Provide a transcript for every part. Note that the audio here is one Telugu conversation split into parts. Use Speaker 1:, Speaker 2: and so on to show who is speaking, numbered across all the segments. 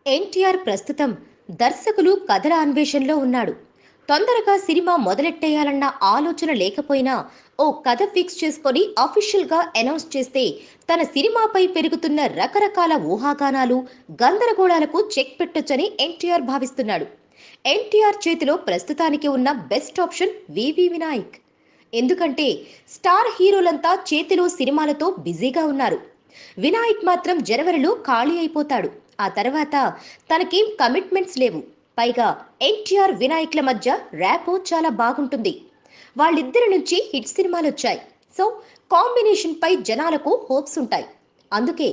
Speaker 1: ఎన్టీఆర్ ప్రస్తుతం దర్శకులు కథల అన్వేషణలో ఉన్నాడు. తొందరగా సినిమా మొదలెట్టేయాలన్న ఆలోచన లేకపోయినా ఓ కథ ఫిక్స్ చేసుకొని అఫీషియల్గా అనౌన్స్ చేస్తే తన సినిమాపై పెరుగుతున్న రకరకాల ఊహాగానాలు, గందరగోళాలకు చెక్ పెట్టొచ్చని ఎన్టీఆర్ భావిస్తున్నాడు. ఎన్టీఆర్ చేతిలో ప్రస్తుతానికి ఉన్న బెస్ట్ ఆప్షన్ వివి వినాయక్. ఎందుకంటే స్టార్ హీరోలంతా చేతిలో సినిమాలతో బిజీగా ఉన్నారు. వినాయక్ మాత్రం జనవరిలో ఖాళీ అయిపోతాడు. ఆ తర్వాత తనకేం కమిట్మెంట్స్ లేవు. పైగా ఎన్టీఆర్ వినాయక్ల మధ్య ర్యాపో చాలా బాగుంటుంది. వాళ్ళిద్దరి నుంచి హిట్ సినిమాలు వచ్చాయి. సో కాంబినేషన్ పై జనాలకు హోప్స్ ఉంటాయి. అందుకే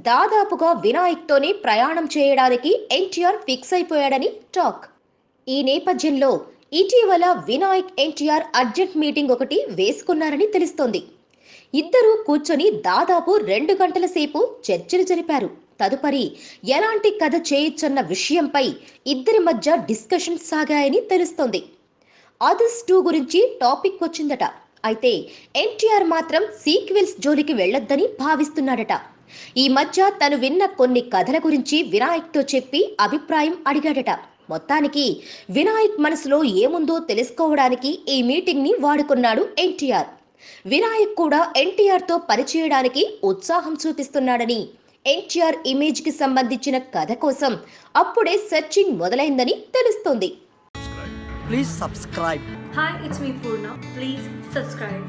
Speaker 1: దాదాపుగా వినాయక్తోనే ప్రయాణం చేయడానికి ఎన్టీఆర్ ఫిక్స్ అయిపోయాడని టాక్. ఈ నేపథ్యంలో ఇటీవల వినాయక్ ఎన్టీఆర్ అర్జెంట్ మీటింగ్ ఒకటి వేసుకున్నారని తెలుస్తోంది. ఇద్దరూ కూర్చొని దాదాపు 2 గంటల సేపు చర్చలు జరిపారు. తదుపరి ఎలాంటి కథ చేయొచ్చన్న విషయంపై ఇద్దరి మధ్య డిస్కషన్స్ సాగాయని తెలుస్తోంది. అదర్స్ 2 గురించి టాపిక్ వచ్చిందట. అయితే ఎన్టీఆర్ మాత్రం సీక్వెల్స్ జోలికి వెళ్లొద్దని భావిస్తున్నాడట. ఈ మధ్య తను విన్న కొన్ని కథల గురించి వినాయక్తో చెప్పి అభిప్రాయం అడిగాడట. మొత్తానికి వినాయక్ మనసులో ఏముందో తెలుసుకోవడానికి ఈ మీటింగ్ ని వాడుకున్నాడు ఎన్టీఆర్. వినాయక్ కూడా ఎన్టీఆర్తో పనిచేయడానికి ఉత్సాహం చూపిస్తున్నాడని, ఎన్టీఆర్ ఇమేజ్ కి సంబంధించిన కథ కోసం అప్పుడే సెర్చింగ్ మొదలైందని తెలుస్తోంది.
Speaker 2: Please subscribe.
Speaker 3: Hi, it's me Purna. Please subscribe.